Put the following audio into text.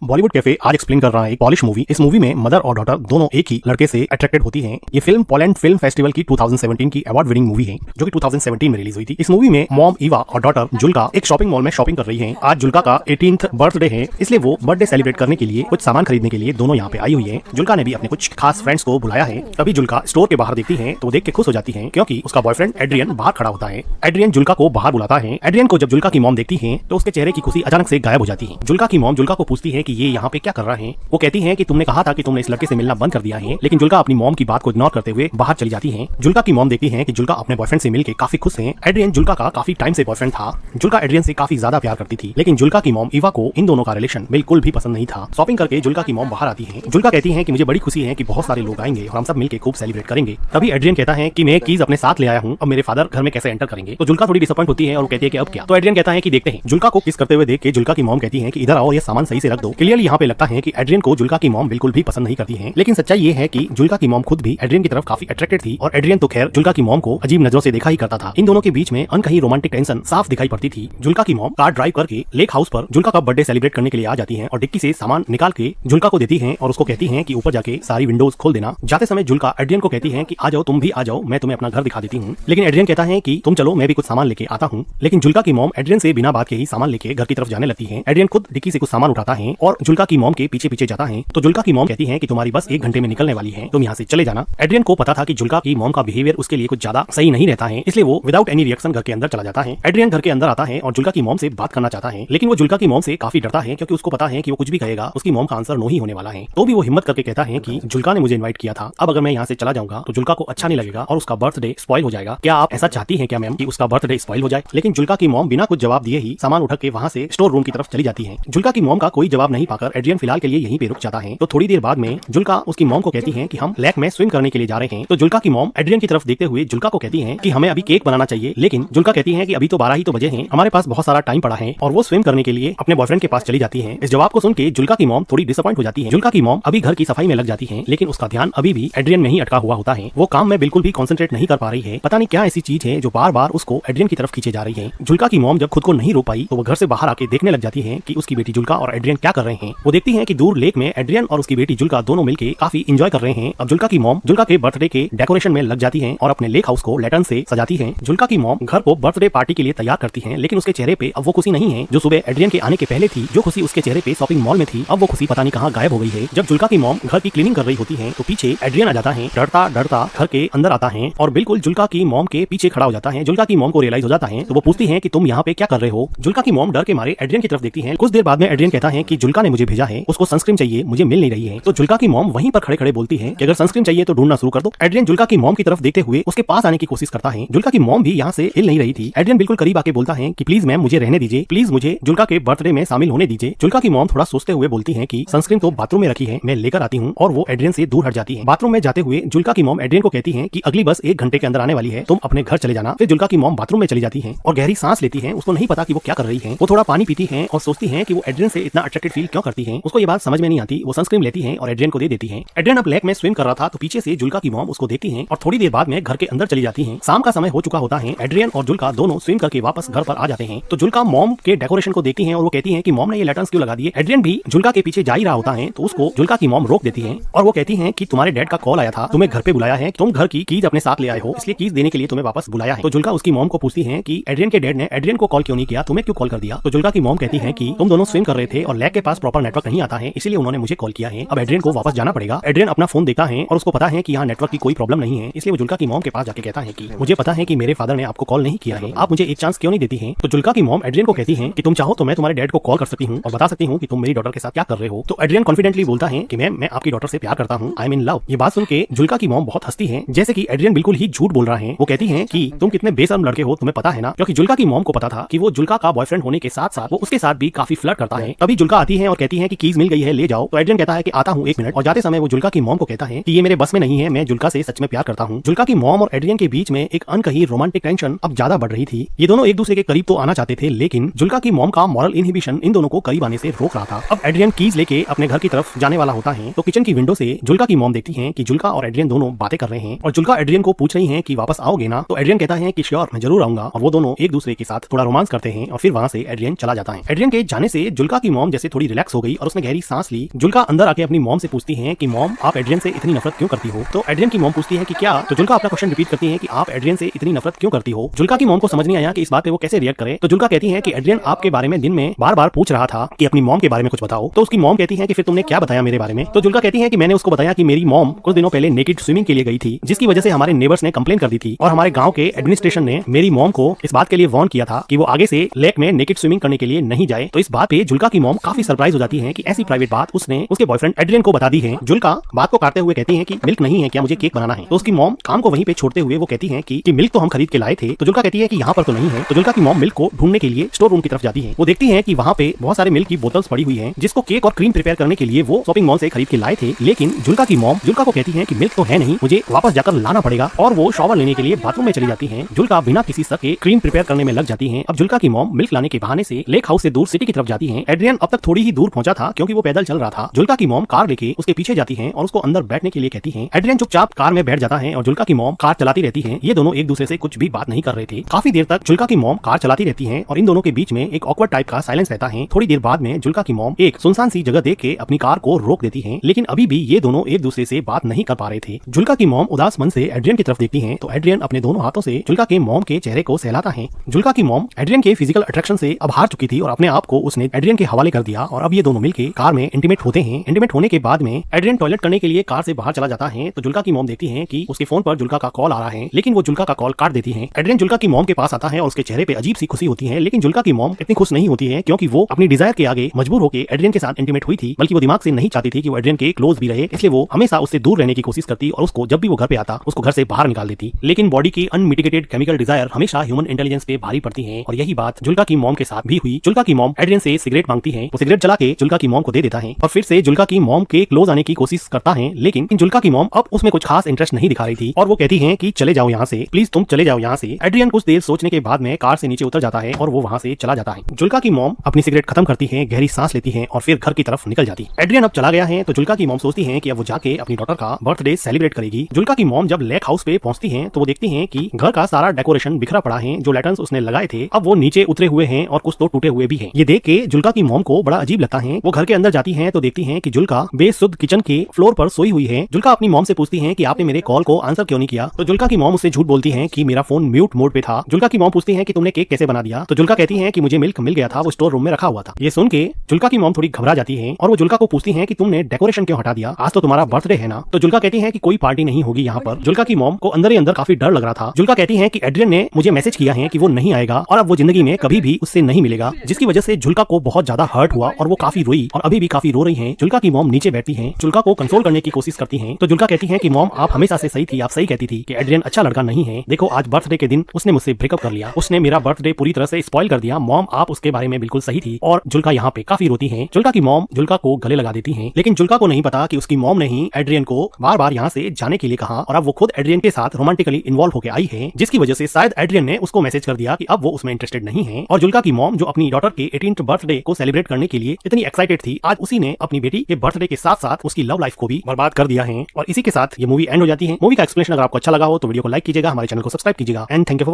Bollywood cafe आज explain कर रहा है एक पॉलिश मूवी। इस मूवी में मदर और डॉटर दोनों एक ही लड़के से अट्रैक्टेड होती हैं। ये फिल्म पोलैंड फिल्म फेस्टिवल की 2017 की अवार्ड विनिंग मूवी है जो कि 2017 में रिलीज हुई थी। इस मूवी में मॉम ईवा और डॉटर जुल्का एक शॉपिंग मॉल में शॉपिंग कर रही हैं। आज जुल्का का 18th बर्थडे है, इसलिए वो बर्थडे सेलिब्रेट करने के लिए कुछ सामान खरीदने के लिए दोनों यहाँ पे आई हुई है। जुल्का ने भी अपने कुछ खास फ्रेंड्स को बुलाया है। तभी जुल्का स्टोर के बाहर देखती है तो देख के खुश हो जाती है क्योंकि उसका बॉयफ्रेंड एड्रियन बाहर खड़ा होता है। एड्रियन जुल्का को बाहर बुलाता है। एड्रियन को जब जुल्का की मॉम देखती है तो उसके चेहरे की खुशी अचानक से गायब हो जाती है। जुल्का की मॉम जुल्का को पूछती है कि ये यहाँ पे क्या कर रहा है। वो कहती है कि तुमने कहा था कि तुमने इस लड़के से मिलना बंद कर दिया है, लेकिन जुल्का अपनी मॉम की बात को इग्नोर करते हुए बाहर चली जाती है। जुल्का की मॉम देखती है कि जुल्का अपने बॉयफ्रेंड से मिलकर काफी खुश है। एड्रियन जुल्का का काफी टाइम से बॉयफ्रेंड था। जुल्का एड्रियन से काफी ज्यादा प्यार करती थी, लेकिन जुल्का की मॉम ईवा को इन दोनों का रिलेशन बिल्कुल भी पसंद नहीं था। शॉपिंग करके जुल्का की मॉम बाहर आती है। जुल्का कहती है कि मुझे बड़ी खुशी है कि बहुत सारे लोग आएंगे और हम सब मिलकर खूब सेलिब्रेट करेंगे। तभी एड्रियन कहता है कि मैं कीज अपने साथ ले आया हूँ, अब मेरे फादर घर में कैसे एंटर करेंगे। तो जुल्का थोड़ी डिसअपॉइंट होती है और कहती है कि अब क्या। तो एड्रियन कहता है कि देखते हैं। जुल्का को किस करते हुए देख के जुल्का की मॉम कहती है कि इधर आओ, ये सामान सही से रख दो। क्लियरली यहाँ पे लगता है कि एड्रियन को जुल्का की मॉम बिल्कुल भी पसंद नहीं करती है, लेकिन सच्चाई ये है कि जुल्का की मॉम खुद भी एड्रियन की तरफ काफी अट्रैक्टेड थी और एड्रियन तो खैर जुल्का की मॉम को अजीब नजरों से देखा ही करता था। इन दोनों के बीच में अनकही रोमांटिक टेंशन साफ दिखाई पड़ती थी। जुल्का की मॉम कार ड्राइव करके लेक हाउस पर जुल्का का बर्थडे सेलिब्रेट करने के लिए आ जाती है और डिक्की से सामान निकाल के जुल्का को देती है और उसको कहती है कि ऊपर जाके सारी विंडोज खोल देना। जाते समय जुल्का एड्रियन को कहती है कि आ जाओ, तुम भी आ जाओ, मैं तुम्हें अपना घर दिखा देती हूँ। लेकिन एड्रियन कहता है कि तुम चलो, मैं भी कुछ सामान लेके आता हूँ। लेकिन जुल्का की मॉम एड्रियन से बिना बात के ही सामान लेके घर की तरफ जाने लगती है। एड्रियन खुद डिक्की से कुछ सामान उठाता है और जुल्का की मॉम के पीछे पीछे जाता है। तो जुल्का की मॉम कहती है कि तुम्हारी बस 1 घंटे में निकलने वाली है, तुम यहाँ से चले जाना। एड्रियन को पता था कि जुल्का की मॉम का बिहेवियर उसके लिए कुछ ज्यादा सही नहीं रहता है, इसलिए वो विदाउट एनी रिएक्शन घर के अंदर चला जाता है। एड्रियन घर के अंदर आता है और जुल्का की मॉम से बात करना चाहता है, लेकिन वो जुल्का की मॉम से काफी डरता है क्योंकि उसको पता है कि वो कुछ भी कहेगा उसकी मॉम का आंसर नो ही होने वाला है। तो भी वो हिम्मत करके कहता है कि जुल्का ने मुझे इनवाइट किया था, अब अगर मैं यहाँ से चला जाऊंगा तो जुल्का को अच्छा नहीं लगेगा और उसका बर्थडे स्पॉइल हो जाएगा। क्या आप ऐसा चाहती हैं क्या मैम कि उसका बर्थडे स्पॉइल हो जाए। लेकिन जुल्का की मॉम बिना कुछ जवाब दिए ही सामान उठा के वहाँ से स्टोर रूम की तरफ चली जाती है। जुल्का की मॉम का कोई जवाब नहीं पाकर एड्रियन फिलहाल के लिए यहीं पे रुक जाता है। तो थोड़ी देर बाद में जुल्का उसकी मॉम को कहती है कि हम लेक में स्विम करने के लिए जा रहे हैं। तो जुल्का की मॉम एड्रियन की तरफ देखते हुए जुल्का को कहती है कि हमें अभी केक बनाना चाहिए, लेकिन जुल्का कहती है कि अभी तो 12 ही तो बजे हैं, हमारे पास बहुत सारा टाइम पड़ा है और वो स्विम करने के लिए अपने बॉयफ्रेंड के पास चली जाती है। इस जवाब को सुन के जुल्का की मॉम थोड़ी डिसअपॉइंट हो जाती है। जुल्का की मॉम अभी घर की सफाई में लग जाती है, लेकिन उसका ध्यान अभी भी एड्रियन में ही अटका हुआ होता है। वो काम में बिल्कुल भी कॉन्सेंट्रेट नहीं कर पा रही है। पता नहीं क्या ऐसी चीज है जो बार बार उसको एड्रियन की तरफ खींचे जा रही है। जुल्का की मॉम जब खुद को नहीं रोक पाई तो वो घर से बाहर आके देखने लग जाती है कि उसकी बेटी जुल्का और एड्रियन क्या कर रहे हैं। वो देखती है कि दूर लेक में एड्रियन और उसकी बेटी जुल्का दोनों मिलकर काफी एंजॉय कर रहे हैं। अब जुल्का की मॉम जुल्का के बर्थडे के डेकोरेशन में लग जाती है और अपने लेक हाउस को लैंटर्न से सजाती है। जुल्का की मॉम घर को बर्थडे पार्टी के लिए तैयार करती है, लेकिन उसके चेहरे पे अब वो खुशी नहीं है जो सुबह एड्रियन के आने के पहले थी। जो खुशी उसके चेहरे पे शॉपिंग मॉल में थी, अब वो खुशी पता नहीं कहाँ गायब हो गई है। जब जुल्का की मॉम घर की क्लीनिंग कर रही होती है तो पीछे एड्रियन आ जाता है। डरता डरता घर के अंदर आता है और बिल्कुल जुल्का की मॉम के पीछे खड़ा हो जाता है। जुल्का की मॉम को रियलाइज हो जाता है तो वो पूछती है कि तुम यहाँ पे क्या कर रहे हो। जुल्का की मॉम डर के मारे एड्रियन की तरफ देखती है। कुछ देर बाद में एड्रियन कहता है कि जुल्का ने मुझे भेजा है, उसको सनस्क्रीन चाहिए, मुझे मिल नहीं रही है। तो जुल्का की मॉम वहीं पर खड़े खड़े बोलती है कि अगर सनस्क्रीन चाहिए तो ढूंढना शुरू कर दो। एड्रियन जुल्का की मॉम की तरफ देखते हुए उसके पास आने की कोशिश करता है। जुल्का की मॉम भी यहाँ से हिल नहीं रही थी। एड्रियन बिल्कुल करीब आके बोलता है कि प्लीज मैम मुझे रहने दीजिए, प्लीज मुझे जुल्का के बर्थडे में शामिल होने दीजिए। जुल्का की मॉम थोड़ा सोचते हुए बोलती है कि सनस्क्रीन तो बाथरूम में रखी है, मैं लेकर आती हूँ, और वो एड्रियन से दूर हट जाती है। बाथरूम में जाते हुए जुल्का की मॉम एड्रियन को कहती है कि अगली बस 1 घंटे के अंदर आने वाली है, तुम अपने घर चले जाना। फिर जुल्का की मॉम बाथरूम में चली जाती है और गहरी सांस लेती है। उसको नहीं पता कि वो क्या कर रही है। वो थोड़ा पानी पीती है और सोचती है कि वो एड्रियन से इतना अट्रैक्टेड फील क्यों करती है। उसको ये बात समझ में नहीं आती। वो सनस्क्रीन लेती है और एड्रियन को दे देती है। एड्रियन अब लेक में स्विम कर रहा था तो पीछे से जुल्का की मॉम उसको देखती है और थोड़ी देर बाद में घर के अंदर चली जाती है। शाम का समय हो चुका होता है। एड्रियन और जुल्का दोनों स्विम करके वापस घर पर आ जाते हैं। तो जुल्का मॉम के डेकोरेशन को देखती है और वो कहती है कि मॉम ने ये लैंटर्न्स क्यों लगा दिए। एड्रियन भी जुल्का के पीछे जा ही रहा होता है तो उसको जुल्का की मॉम रोक देती है और वो कहती है कि तुम्हारे डैड का कॉल आया था, तुम्हें घर पे बुलाया है, तुम घर की कीज अपने साथ ले आए हो, इसलिए कीज देने के लिए तुम्हें वापस बुलाया है। तो जुल्का उसकी मॉम को पूछती है कि एड्रियन के डैड ने एड्रियन को कॉल क्यों नहीं किया, तुम्हें क्यों कॉल कर दिया। तो जुल्का की मॉम कहती है कि तुम दोनों स्विम कर रहे थे और लेक के पास प्रॉपर नेटवर्क नहीं आता है, इसलिए उन्होंने मुझे कॉल किया है। अब एड्रियन को वापस जाना पड़ेगा। एड्रियन अपना फोन देखता है और उसको पता है कि यहाँ नेटवर्क की कोई प्रॉब्लम नहीं है, इसलिए वो जुल्का की मॉम के पास जाके कहता है कि मुझे पता है कि मेरे फादर ने आपको कॉल नहीं किया है, आप मुझे एक चांस क्यों नहीं देती हैं। तो जुल्का की मॉम एड्रियन को कहती है कि तुम चाहो तो मैं तुम्हारे डैड को कॉल कर सकती हूँ और बता सकती हूँ कि तुम मेरी डॉटर के साथ क्या कर रहे हो। तो एड्रियन कॉन्फिडेंटली बोलता है कि मैम मैं आपकी डॉटर से प्यार करता हूँ, आई एम इन लव। ये बात सुन के जुल्का की मॉम बहुत हंसती है, जैसे कि एड्रियन बिल्कुल ही झूठ बोल रहा है। वो कहती है कि तुम कितने बेशर्म लड़के हो, तुम्हें पता है ना, क्योंकि जुल्का की मॉम को पता था कि वो जुल्का का बॉयफ्रेंड होने के साथ साथ वो उसके साथ भी काफी फ्लर्ट करता है। तभी जुल्का आती है और कहती है कि कीज मिल गई है, ले जाओ। तो एड्रियन कहता है कि आता हूँ 1 मिनट, और जाते समय वो जुल्का की मॉम को कहता है कि ये मेरे बस में नहीं है, मैं जुल्का से सच में प्यार करता हूँ। जुल्का की मॉम और एड्रियन के बीच में एक अनकही रोमांटिक टेंशन अब ज्यादा बढ़ रही थी। ये दोनों एक दूसरे के करीब तो आना चाहते थे, लेकिन जुल्का की मॉम का मॉरल इनहिबिशन इन दोनों को करीब आने से रोक रहा था। अब एड्रियन कीज लेके अपने घर की तरफ जाने वाला होता है तो किचन की विंडो से जुल्का की मॉम देखती है कि जुल्का और एड्रियन दोनों बातें कर रहे हैं और जुल्का एड्रियन को पूछ रही है कि वापस आओगे ना। तो एड्रियन कहता है कि श्योर, मैं जरूर आऊंगा, और वो दोनों एक दूसरे के साथ थोड़ा रोमांस करते हैं और फिर वहां से एड्रियन चला जाता है। एड्रियन के जाने से जुल्का की मॉम जैसे थोड़ी थोड़ी रिलैक्स हो गई और उसने गहरी सांस ली। जुल्का अंदर आके अपनी मॉम से पूछती है कि मॉम आप एड्रियन से इतनी नफरत क्यों करती हो। तो एड्रियन की मॉम पूछती है कि क्या, तो जुल्का अपना क्वेश्चन रिपीट करती है कि आप एड्रियन से इतनी नफरत क्यों करती हो। जुल्का की मॉम को समझ नहीं आया कि इस बात पे वो कैसे रिएक्ट करे। तो जुल्का कहती है कि एड्रियन आपके बारे में दिन में बार बार पूछ रहा था कि अपनी मॉम के बारे में कुछ बताओ। तो उसकी मॉम कहती है कि फिर तुमने क्या बताया मेरे बारे में। तो जुल्का कहती है कि मैंने उसको बताया कि मेरी मॉम कुछ दिनों पहले नेकेड स्विमिंग के लिए गई थी, जिसकी वजह से हमारे नेबर्स ने कंप्लेन कर दी थी और हमारे गांव के एडमिनिस्ट्रेशन ने मेरी मॉम को इस बात के लिए वार्न किया था कि वो आगे से लेक में नेकेड स्विमिंग करने के लिए नहीं जाए। तो इस बात पे जुल्का की मॉम काफी सरप्राइज हो जाती है कि ऐसी प्राइवेट बात उसने उसके बॉयफ्रेंड एड्रियन को बता दी है। जुल्का बात को काटते हुए कहती है कि मिल्क नहीं है क्या, मुझे केक बनाना है। तो उसकी मॉम काम को वहीं पे छोड़ते हुए वो कहती है कि मिल्क तो हम खरीद के लाए थे। तो जुल्का कहती है कि यहाँ पर तो नहीं है। तो जुल्का की मॉम मिल्क को ढूंढने के लिए स्टोर रूम की तरफ जाती है। वो देखती है कि वहाँ पे बहुत सारे मिल्क की बोतल्स पड़ी हुई हैं, जिसको केक और क्रीम प्रिपेयर करने के लिए वो शॉपिंग मॉल से खरीद के लाए थे। लेकिन जुल्का की मॉम जुल्का को कहती है कि मिल्क तो है नहीं, मुझे वापस जाकर लाना पड़ेगा और वो शॉवर लेने के लिए बाथरूम में चली जाती है। जुल्का बिना किसी शक के क्रीम प्रिपेयर करने में लग जाती है। अब जुल्का की मॉम मिल्क लाने के बहाने से लेक हाउस से दूर सिटी की तरफ जाती है। एड्रियन अब तक थोड़ी ही दूर पहुंचा था क्योंकि वो पैदल चल रहा था। जुल्का की मॉम कार लेके उसके पीछे जाती है और उसको अंदर बैठने के लिए कहती है। एड्रियन चुपचाप कार में बैठ जाता है और जुल्का की मॉम कार चलाती रहती है। ये दोनों एक दूसरे से कुछ भी बात नहीं कर रहे थे। काफी देर तक जुल्का की मॉम कार चलाती रहती है और इन दोनों के बीच में एक ऑकवर्ड टाइप का साइलेंस रहता है। थोड़ी देर बाद में जुल्का की मॉम एक सुनसान सी जगह देख के अपनी कार को रोक देती है, लेकिन अभी भी ये दोनों एक दूसरे से बात नहीं कर पा रहे थे। जुल्का की मॉम उदास मन से एड्रियन की तरफ देखती है तो एड्रियन अपने दोनों हाथों से जुल्का के मॉम के चेहरे को सहलाता है। जुल्का की मॉम एड्रियन के फिजिकल अट्रैक्शन से अब हार चुकी थी और अपने आप को उसने एड्रियन के हवाले कर दिया और अब ये दोनों मिलके कार में इंटीमेट होते हैं। इंटीमेट होने के बाद में एड्रियन टॉयलेट करने के लिए कार से बाहर चला जाता है। तो जुल्का की मॉम देखती है कि उसके फोन पर जुल्का का कॉल आ रहा है, लेकिन वो जुल्का का कॉल काट देती है। एड्रियन जुल्का की मॉम के पास आता है और उसके चेहरे पे अजीब सी खुशी होती है, लेकिन जुल्का की मॉम इतनी खुश नहीं होती है क्योंकि वो अपनी डिजायर के आगे मजबूर होकर एड्रियन के साथ इंटीमेट हुई थी, बल्कि वो दिमाग से नहीं चाहती थी कि वो एड्रियन के क्लोज भी रहे, इसलिए वो हमेशा उससे दूर रहने की कोशिश करती और उसको जब भी वो घर पे आता उसको घर से बाहर निकाल देती। लेकिन बॉडी की अनमिटिगेटेड केमिकल डिजायर हमेशा ह्यूमन इंटेलिजेंस पे भारी पड़ती है और यही बात जुल्का की मॉम के साथ भी हुई। जुल्का की मॉम एड्रियन से सिगरेट मांगती है, वो सिगरेट जला के जुल्का की मॉम को दे देता है और फिर से जुल्का की मॉम के क्लोज आने की कोशिश करता है, लेकिन जुल्का की मॉम अब उसमें कुछ खास इंटरेस्ट नहीं दिखा रही थी और वो कहती है कि चले जाओ यहाँ से, प्लीज तुम चले जाओ यहाँ से। एड्रियन कुछ देर सोचने के बाद में कार से नीचे उतर जाता है और वो वहाँ से चला जाता है। जुल्का की मॉम अपनी सिगरेट खत्म करती है, गहरी सांस लेती है और फिर घर की तरफ निकल जाती। एड्रियन अब चला गया है तो जुल्का की मॉम सोचती है कि अब वो जाके अपनी डॉटर का बर्थडे सेलिब्रेट करेगी। जुल्का की मॉम जब लेक हाउस पे पहुंचती है तो वो देखती है कि घर का सारा डेकोरेशन बिखरा पड़ा है, जो लैटर्न्स उसने लगाए थे अब वो नीचे उतरे हुए हैं और कुछ तो टूटे हुए भी हैं। ये देख के जुल्का की मॉम को बड़ा अजीब लगता है। वो घर के अंदर जाती है तो देखती है कि जुल्का बेसुध किचन के फ्लोर पर सोई हुई है। जुल्का अपनी मॉम से पूछती है कि आपने मेरे कॉल को आंसर क्यों नहीं किया। तो जुल्का की मॉम उससे झूठ बोलती है कि मेरा फोन म्यूट मोड पे था। जुल्का की मॉम पूछती है कि तुमने केक कैसे बना दिया। तो जुल्का कहती है कि मुझे मिल्क मिल गया था, वो स्टोर रूम में रखा हुआ था। ये सुन के जुल्का की मॉम थोड़ी घबरा जाती है और वो जुल्का को पूछती है कि तुमने डेकोरेशन क्यों हटा दिया, आज तो तुम्हारा बर्थडे है ना। तो जुल्का कहती है कि कोई पार्टी नहीं होगी यहाँ पर। जुल्का की मॉम को अंदर ही अंदर काफी डर लग रहा था। जुल्का कहती है कि एड्रियन ने मुझे मैसेज किया है कि वो नहीं आएगा और अब वो जिंदगी में कभी भी उससे नहीं मिलेगा, जिसकी वजह से जुल्का को बहुत ज्यादा हर्ट हुआ और वो काफी रोई और अभी भी काफी रो रही है। जुल्का की मॉम नीचे बैठती है, जुल्का को कंसोल करने की कोशिश करती है। तो जुल्का कहती है कि मॉम आप हमेशा से सही थी, आप सही कहती थी कि एड्रियन अच्छा लड़का नहीं है। देखो आज बर्थडे के दिन उसने मुझसे ब्रेकअप कर लिया, उसने मेरा बर्थडे पूरी तरह से स्पॉइल कर दिया। मॉम आप उसके बारे में बिल्कुल सही थी। और जुल्का यहाँ पे काफी रोती है। जुल्का की मॉम जुल्का को गले लगा देती है, लेकिन जुल्का को नहीं पता कि उसकी मॉम ने ही एड्रियन को बार बार यहाँ से जाने के लिए कहा और अब वो खुद एड्रियन के साथ रोमांटिकली इन्वॉल्व होकर आई है, जिसकी वजह से शायद एड्रियन ने उसको मैसेज कर दिया कि अब वो उसमें इंटरेस्टेड नहीं है। और जुल्का की मॉम जो अपनी डॉटर के 18th बर्थडे को सेलिब्रेट करने के लिए इतनी एक्साइटेड थी, आज उसी ने अपनी बेटी के बर्थडे के साथ साथ उसकी लव लाइफ को भी बर्बाद कर दिया है। और इसी के साथ ये मूवी एंड हो जाती है। मूवी का एक्सप्लेनेशन अगर आपको अच्छा लगा हो तो वीडियो को लाइक कीजिएगा, हमारे चैनल को सब्सक्राइब कीजिएगा and thank you for watching.